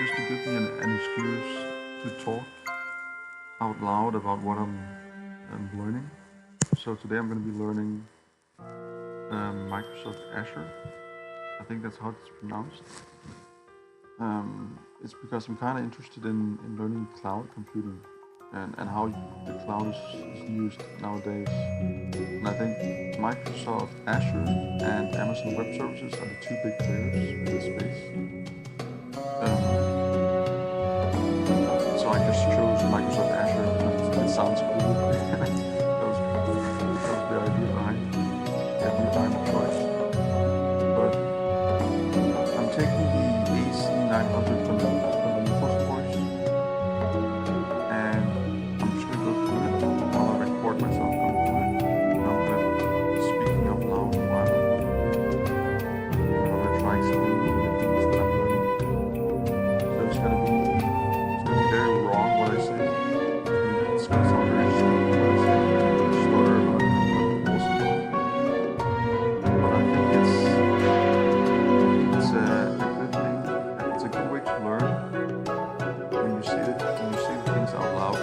just to give me an excuse to talk out loud about what I'm learning. So today I'm going to be learning Microsoft Azure. I think that's how it's pronounced. It's because I'm kind of interested in learning cloud computing and how the cloud is used nowadays. And I think Microsoft Azure and Amazon Web Services are the two big players in this space. So I just chose Microsoft Azure because it sounds cool. that was the idea behind the choice. But I'm taking the AC900 from the Newforce course, and I'm just gonna go through it. I'm gonna record myself going through it. And I'm gonna be speaking out loud while I'm gonna try explaining the things that I'm learning. So it's gonna be very wrong what I say. It's gonna sound very stupid what I say. Stutter about it, but also but I think it's a good thing. It's a good way to learn when you say the things out loud,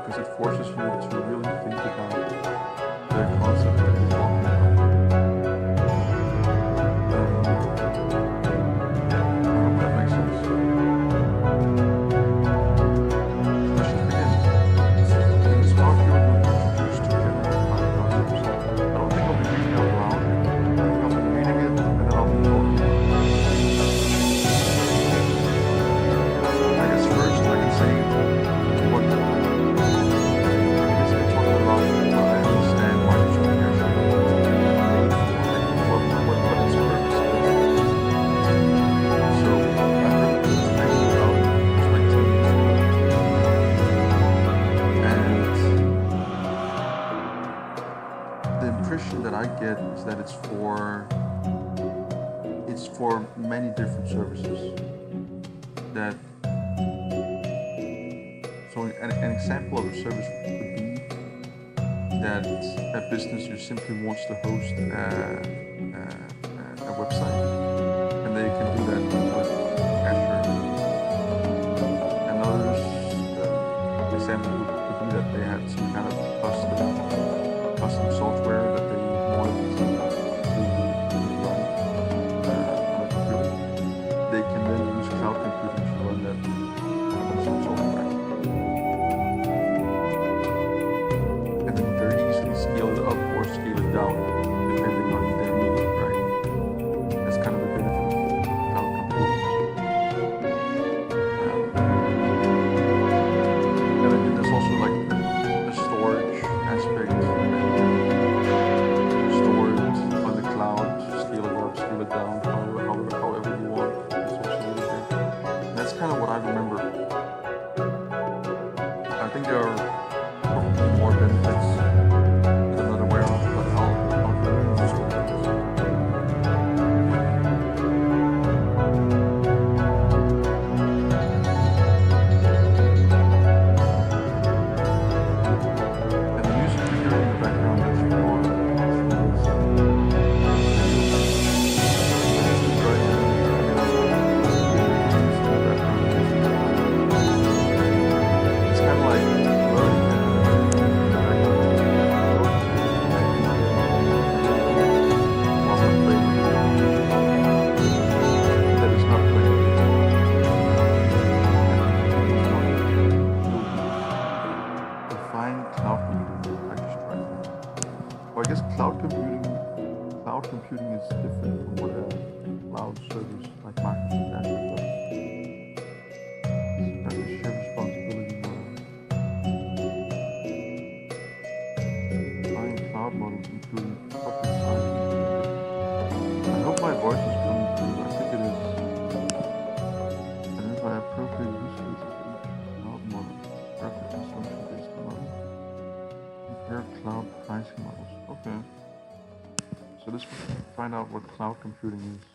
because it forces you to really think about the concept that you're talking about. I hope that makes sense. I should begin. In this audio, you'll be introduced to general concepts. I don't think I'll be reading out loud. I think I'll be reading it and then I'll be talking. I guess first I can say what I guess I talk about what I understand Microsoft Azure made for, what its purpose is. So I heard this maybe about 20 years ago, and the impression that I get is that it's for many different services. That so an example of a service would be that a business who simply wants to host a website, and they can do that with Azure. Another example would be that they had some kind of custom software that they wanted to run on a computer. They can then use cloud computing to run that custom software, and then very easily scale it up or scale it down depending on their need, right? That's kind of the benefit of cloud computing. And then there's also like the storage aspect. Store it on the cloud, scale it up, scale it down, however you want. It's also really big. And that's kind of what I remember. I think there are probably more benefits that I'm not aware of, but I'll tell you just what it is. And the music you hear in the background, that's more it's kind of like learning in the background. Whilst I'm playing that is not playing. Define cloud computing. I just tried that. Well, I guess cloud computing is different from what a cloud service like Microsoft Azure does. There's a shared responsibility model. Define cloud models including public cloud computing. I hope my voice is coming through. I think it is. Identify appropriate use cases for each cloud model. Rapid consumption-based model. Compare cloud pricing models. Okay. So let's find out what cloud computing is.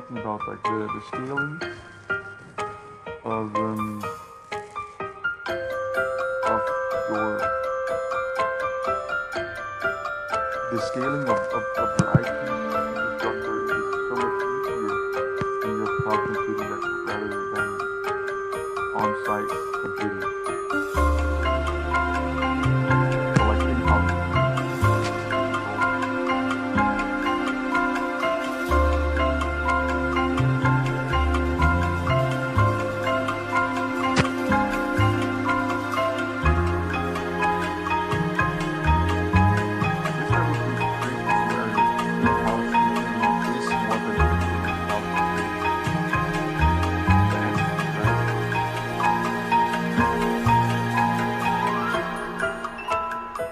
talking about like the scaling of your the scaling of your IT infrastructure is so much easier in your cloud computing rather than on-site computing. So like in-house.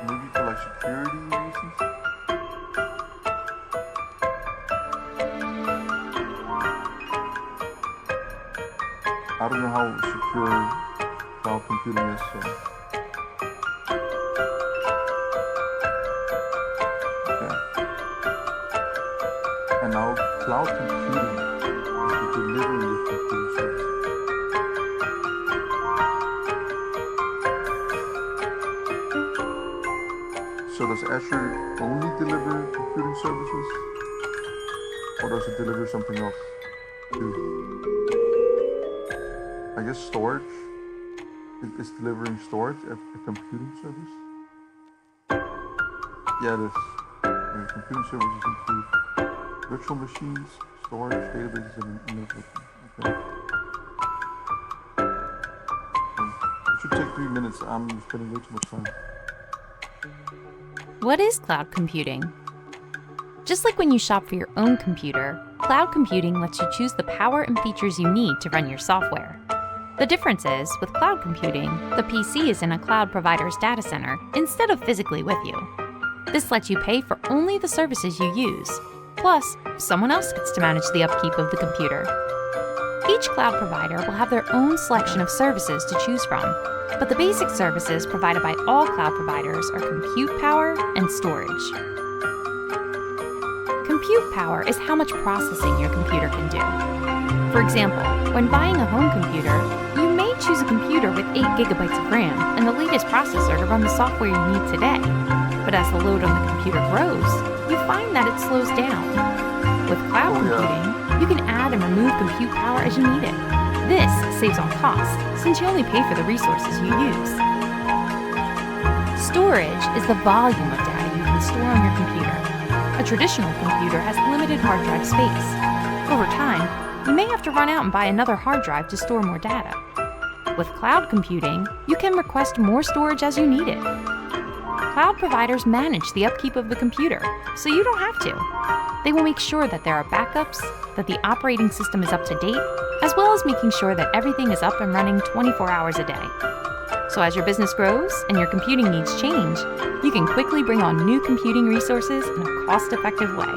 Maybe for like security reasons. I don't know how secure cloud computing is, so okay. And now cloud computing is the delivery of computer services. So does Azure only deliver computing services, or does it deliver something else too? I guess storage is delivering storage, a computing service. Yeah, it is. Yeah, computing services include virtual machines, storage, databases, and networking. Okay. It should take 3 minutes. I'm spending way too much time. What is cloud computing? Just like when you shop for your own computer, cloud computing lets you choose the power and features you need to run your software. The difference is, with cloud computing, the PC is in a cloud provider's data center instead of physically with you. This lets you pay for only the services you use. Plus, someone else gets to manage the upkeep of the computer. Each cloud provider will have their own selection of services to choose from, but the basic services provided by all cloud providers are compute power and storage. Compute power is how much processing your computer can do. For example, when buying a home computer, you may choose a computer with 8 gigabytes of RAM and the latest processor to run the software you need today. But as the load on the computer grows, you find that it slows down. With cloud computing, you can add and remove compute power as you need it. This saves on cost, since you only pay for the resources you use. Storage is the volume of data you can store on your computer. A traditional computer has limited hard drive space. Over time, you may have to run out and buy another hard drive to store more data. With cloud computing, you can request more storage as you need it. Cloud providers manage the upkeep of the computer, so you don't have to. They will make sure that there are backups, that the operating system is up to date, as well as making sure that everything is up and running 24 hours a day. So as your business grows and your computing needs change, you can quickly bring on new computing resources in a cost-effective way.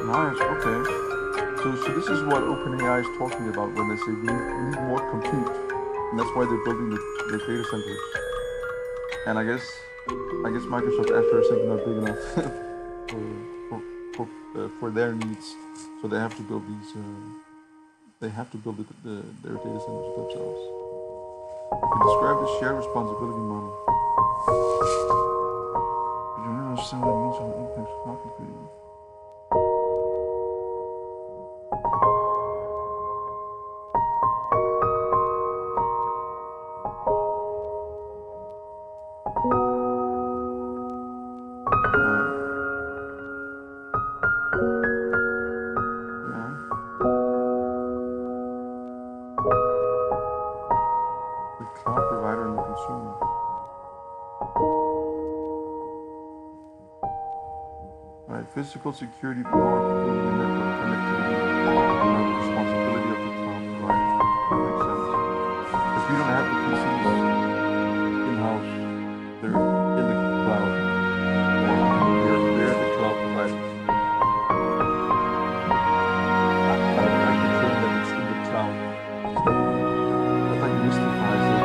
Nice, okay. So this is what OpenAI is talking about when they say we need more compute, and that's why they're building the data centers. And I guess Microsoft Azure is simply not big enough for their needs, so they have to build these. They have to build their data centers themselves. You describe the shared responsibility model. Do you understand what it means on the impact of cloud computing? Cloud provider and the consumer. Right, physical security, power, computing, and network connectivity are the responsibility of the cloud provider. That makes sense. If you don't have the PCs in-house, they're in the cloud. Or they're the cloud providers. I confirm that it's in the cloud. That like mystifies it.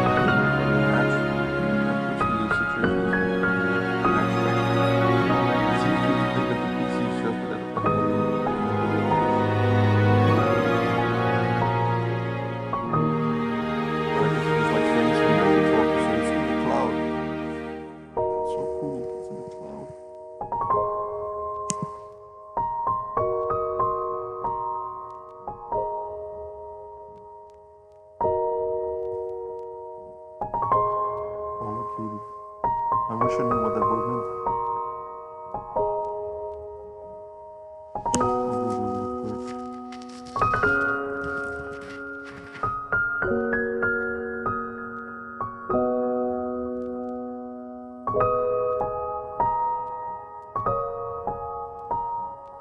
wish I knew what that word meant.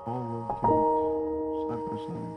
All rotate side by side.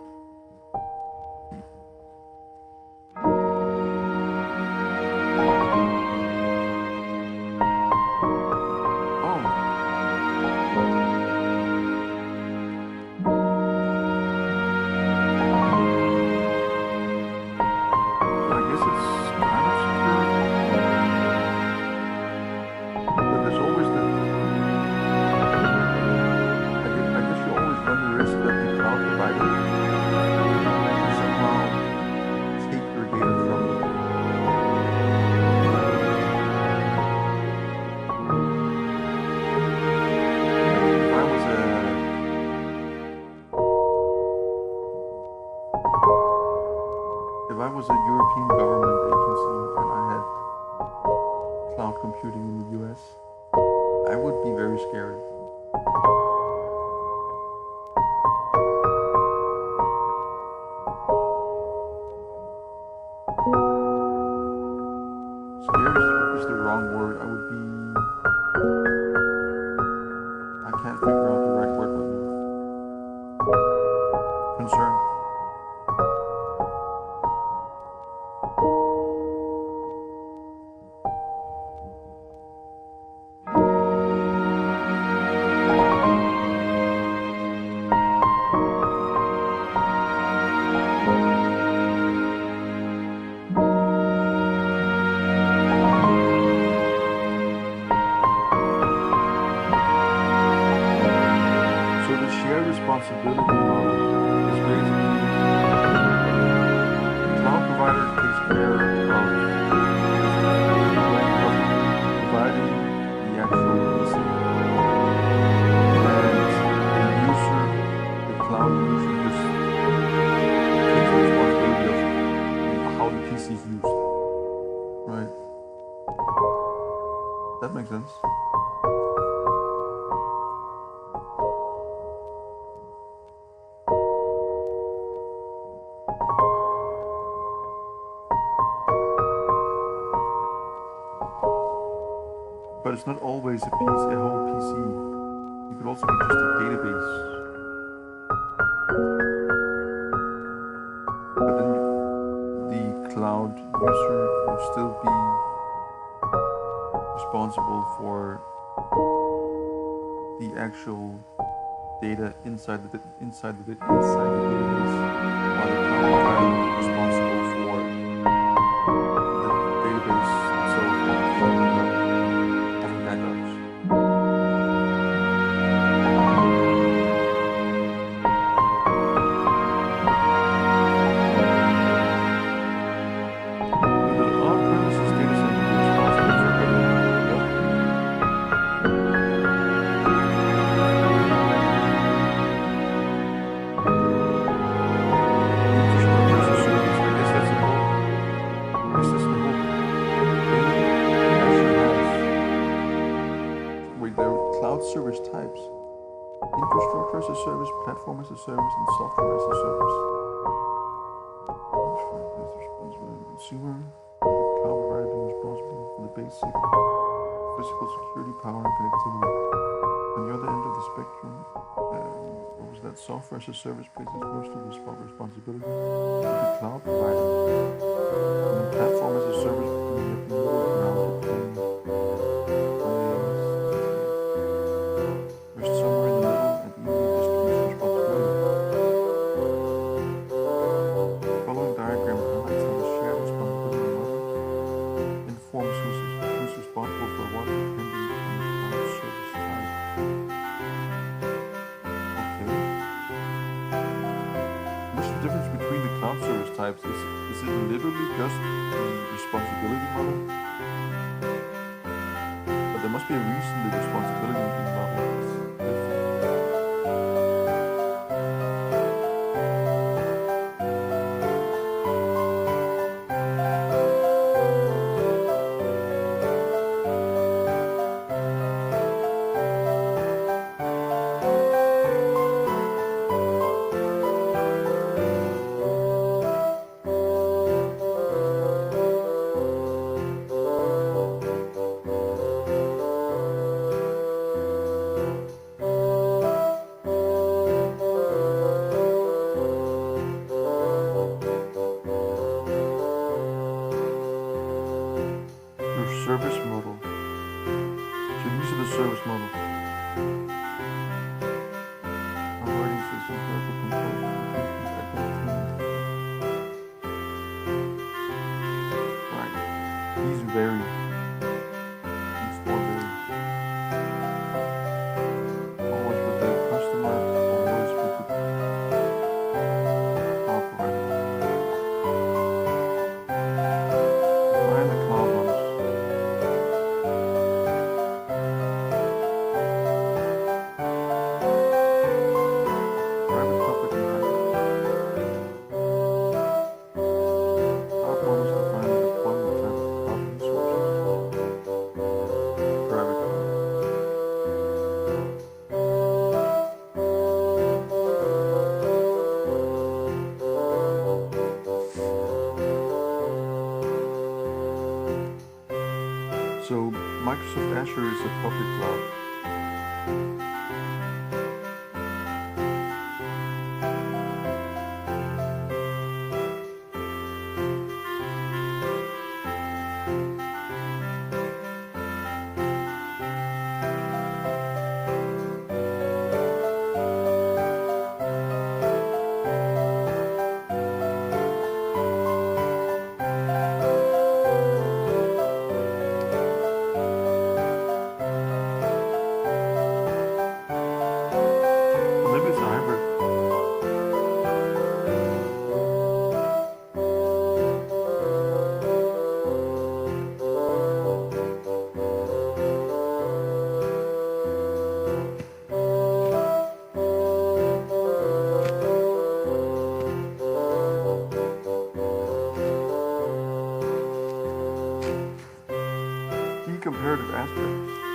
If I was a European government agency and I had cloud computing in the US, I would be very scared. Scared is the wrong word. I would be. I can't figure out the right word right now. Concerned. Responsibility model is basically cloud provider takes care of providing the actual PC, and the cloud user just takes the responsibility of how the PC is used. Right? That makes sense. But it's not always a whole PC. It could also be just a database. But then the cloud user will still be responsible for the actual data inside the database, while the cloud provider is responsible for the database itself and having backups. The on-premises data center is responsible for everything. Infrastructure as a service. I guess that's the whole thing Azure has. Wait, there are cloud service types. Infrastructure as a service, platform as a service, and software as a service. Consumer, the cloud provider being responsible for the basic physical security, power, and connectivity. On the other end of the spectrum, what was that? Software as a service places most of the responsibility to the cloud provider. And then platform as a service between there's somewhere in the middle and evenly distribution responsibility. The following diagram highlights how the shared responsibility model informs who's responsible for what depending on the cloud service type. Okay. What's the difference between the cloud service types? Is it literally just the responsibility model? But there must be a reason the responsibility model is different. service model. So these are the service model. Operating system graphic control. Right. These vary. These four vary. Always with the customer, always with the operator. Find the cloud ones. Private, public, and hybrid. Cloud models define the deployment type of cloud resources. Private cloud. So Microsoft Azure is a public cloud. Well, maybe it's a hybrid. Key comparative aspects.